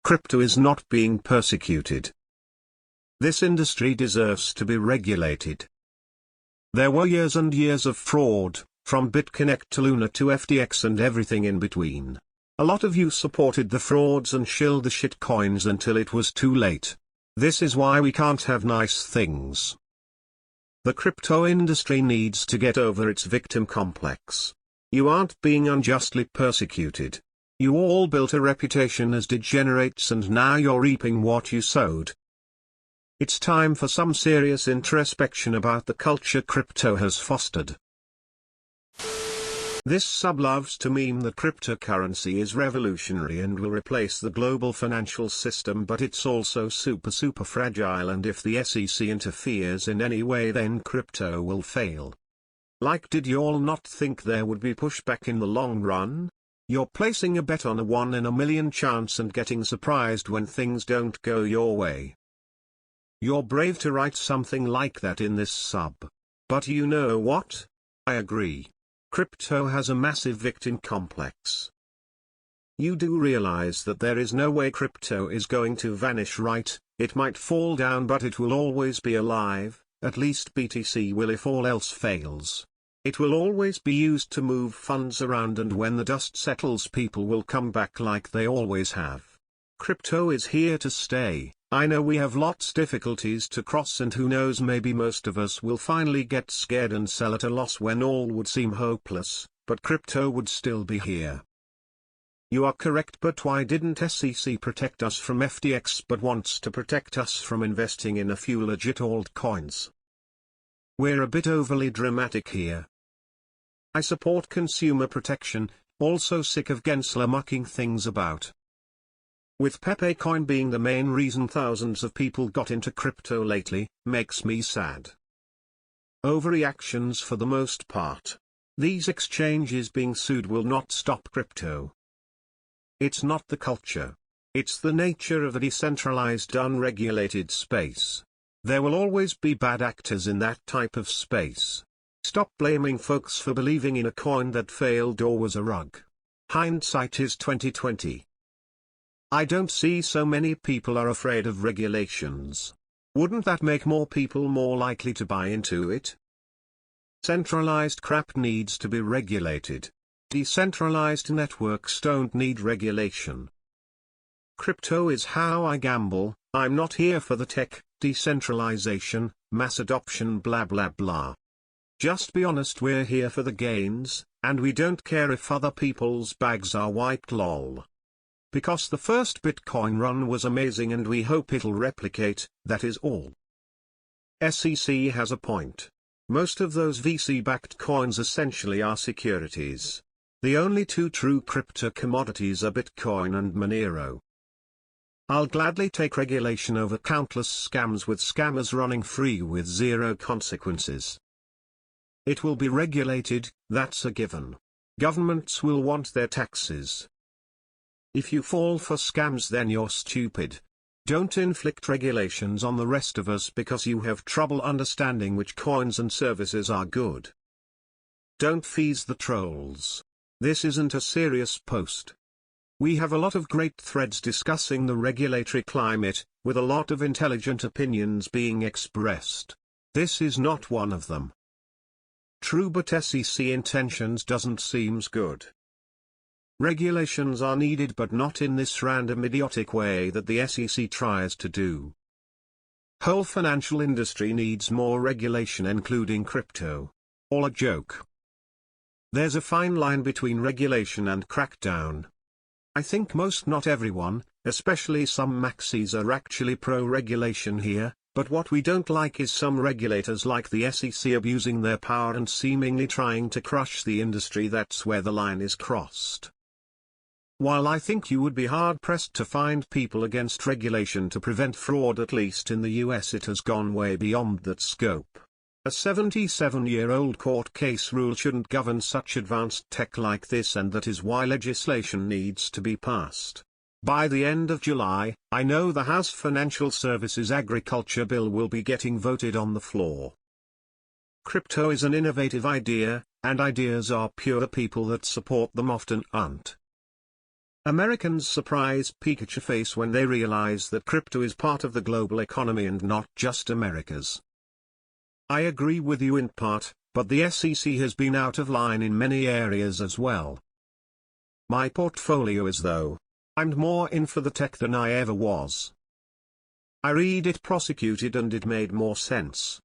crypto is not being persecuted. This industry deserves to be regulated. There were years and years of fraud, from BitConnect to Luna to FTX and everything in between. A lot of you supported the frauds and shilled the shitcoins until it was too late. This is why we can't have nice things. The crypto industry needs to get over its victim complex. You aren't being unjustly persecuted. You all built a reputation as degenerates and now you're reaping what you sowed. It's time for some serious introspection about the culture crypto has fostered. This sub loves to meme that cryptocurrency is revolutionary and will replace the global financial system, but it's also super fragile, and if the SEC interferes in any way then crypto will fail. Like, did you all not think there would be pushback in the long run? You're placing a bet on a 1 in a million chance and getting surprised when things don't go your way. You're brave to write something like that in this sub. But you know what? I agree. Crypto has a massive victim complex. You do realize that there is no way crypto is going to vanish, right? It might fall down, but it will always be alive, at least BTC will if all else fails. It will always be used to move funds around, and when the dust settles people will come back like they always have. Crypto is here to stay. I know we have lots difficulties to cross, and who knows, maybe most of us will finally get scared and sell at a loss when all would seem hopeless, but crypto would still be here. You are correct, but why didn't SEC protect us from FTX but wants to protect us from investing in a few legit altcoins? We're a bit overly dramatic here. I support consumer protection, also sick of Gensler mucking things about. With Pepe Coin being the main reason thousands of people got into crypto lately, makes me sad. Overreactions for the most part. These exchanges being sued will not stop crypto. It's not the culture. It's the nature of a decentralized, unregulated space. There will always be bad actors in that type of space. Stop blaming folks for believing in a coin that failed or was a rug. Hindsight is 2020. I don't see so many people are afraid of regulations. Wouldn't that make more people more likely to buy into it? Centralized crap needs to be regulated. Decentralized networks don't need regulation. Crypto is how I gamble. I'm not here for the tech, decentralization, mass adoption, blah blah blah. Just be honest, we're here for the gains, and we don't care if other people's bags are white, lol. Because the first Bitcoin run was amazing and we hope it'll replicate, that is all. SEC has a point. Most of those VC-backed coins essentially are securities. The only two true crypto commodities are Bitcoin and Monero. I'll gladly take regulation over countless scams with scammers running free with zero consequences. It will be regulated, that's a given. Governments will want their taxes. If you fall for scams, then you're stupid. Don't inflict regulations on the rest of us because you have trouble understanding which coins and services are good. Don't fees the trolls. This isn't a serious post. We have a lot of great threads discussing the regulatory climate, with a lot of intelligent opinions being expressed. This is not one of them. True, but SEC intentions doesn't seems good. Regulations are needed, but not in this random idiotic way that the SEC tries to do. Whole financial industry needs more regulation, including crypto. All a joke. There's a fine line between regulation and crackdown. I think most, not everyone, especially some maxis, are actually pro-regulation here, but what we don't like is some regulators like the SEC abusing their power and seemingly trying to crush the industry. That's where the line is crossed. While I think you would be hard-pressed to find people against regulation to prevent fraud, at least in the US it has gone way beyond that scope. A 77-year-old court case rule shouldn't govern such advanced tech like this, and that is why legislation needs to be passed. By the end of July, I know the House Financial Services Agriculture Bill will be getting voted on the floor. Crypto is an innovative idea, and ideas are pure. People that support them often aren't. Americans surprise Pikachu face when they realize that crypto is part of the global economy and not just America's. I agree with you in part, but the SEC has been out of line in many areas as well. My portfolio is though. I'm more in for the tech than I ever was. I read it Persecuted and it made more sense.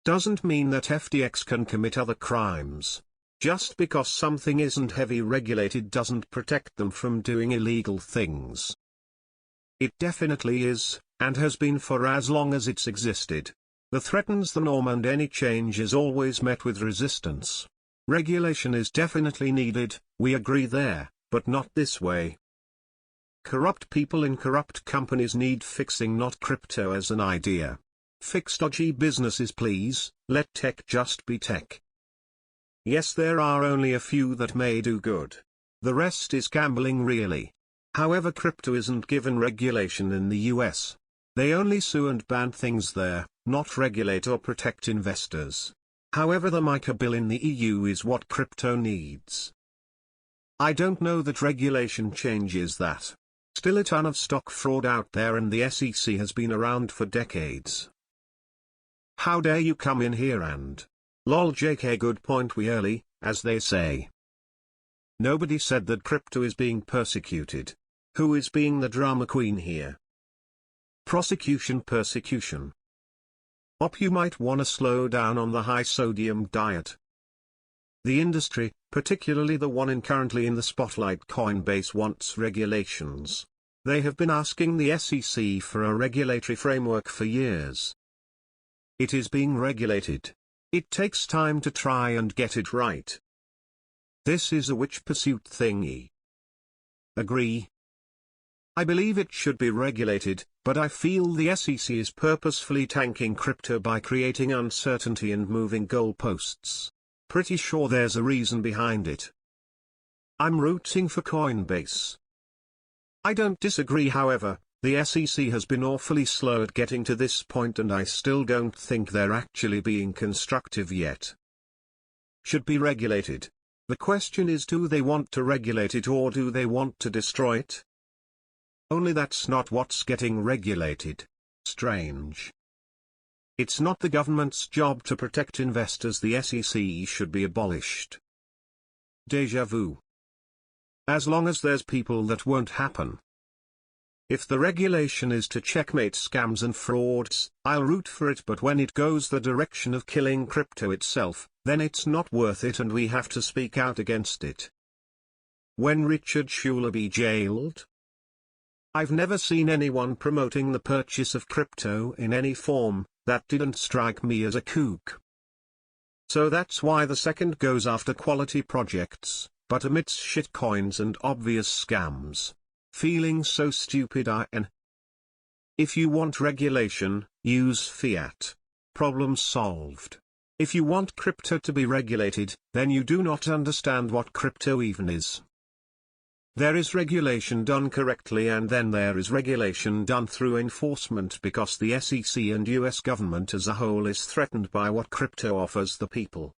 Doesn't mean that FTX can commit other crimes. Just because something isn't heavy regulated doesn't protect them from doing illegal things. It definitely is, and has been for as long as it's existed. That threatens the norm and any change is always met with resistance. Regulation is definitely needed, we agree there, but not this way. Corrupt people in corrupt companies need fixing, not crypto as an idea. Fix dodgy businesses please, let tech just be tech. Yes, there are only a few that may do good. The rest is gambling really. However, crypto isn't given regulation in the US. They only sue and ban things there, not regulate or protect investors. However, the MiCA bill in the EU is what crypto needs. I don't know that regulation changes that. Still a ton of stock fraud out there and the SEC has been around for decades. How dare you come in here and... Lol JK, good point, we early, as they say. Nobody said that crypto is being persecuted. Who is being the drama queen here? Persecution. You might wanna slow down on the high sodium diet. The industry, particularly the one currently in the spotlight, Coinbase, wants regulations. They have been asking the SEC for a regulatory framework for years. It is being regulated. It takes time to try and get it right. This is a witch pursuit thingy. Agree. I believe it should be regulated, but I feel the SEC is purposefully tanking crypto by creating uncertainty and moving goalposts. Pretty sure there's a reason behind it. I'm rooting for Coinbase. I don't disagree, however, the SEC has been awfully slow at getting to this point and I still don't think they're actually being constructive yet. Should be regulated. The question is, do they want to regulate it or do they want to destroy it? Only that's not what's getting regulated. Strange. It's not the government's job to protect investors. The SEC should be abolished. Deja vu. As long as there's people, that won't happen. If the regulation is to checkmate scams and frauds, I'll root for it, but when it goes the direction of killing crypto itself, then it's not worth it and we have to speak out against it. When Richard Schuler be jailed? I've never seen anyone promoting the purchase of crypto in any form. That didn't strike me as a kook. So that's why the second goes after quality projects, but omits shitcoins and obvious scams. Feeling so stupid. If you want regulation, use fiat. Problem solved. If you want crypto to be regulated, then you do not understand what crypto even is. There is regulation done correctly and then there is regulation done through enforcement, because the SEC and US government as a whole is threatened by what crypto offers the people.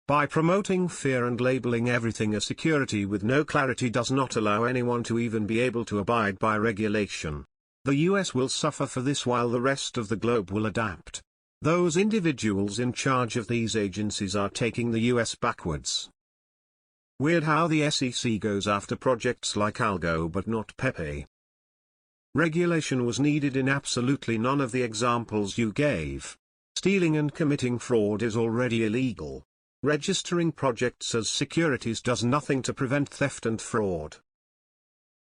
By promoting fear and labeling everything a security with no clarity does not allow anyone to even be able to abide by regulation. The US will suffer for this while the rest of the globe will adapt. Those individuals in charge of these agencies are taking the US backwards. Weird how the SEC goes after projects like Algo but not Pepe. Regulation was needed in absolutely none of the examples you gave. Stealing and committing fraud is already illegal. Registering projects as securities does nothing to prevent theft and fraud.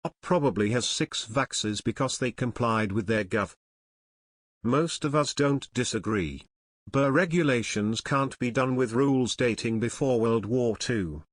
Op probably has 6 vaxes because they complied with their gov. Most of us don't disagree. But regulations can't be done with rules dating before World War II.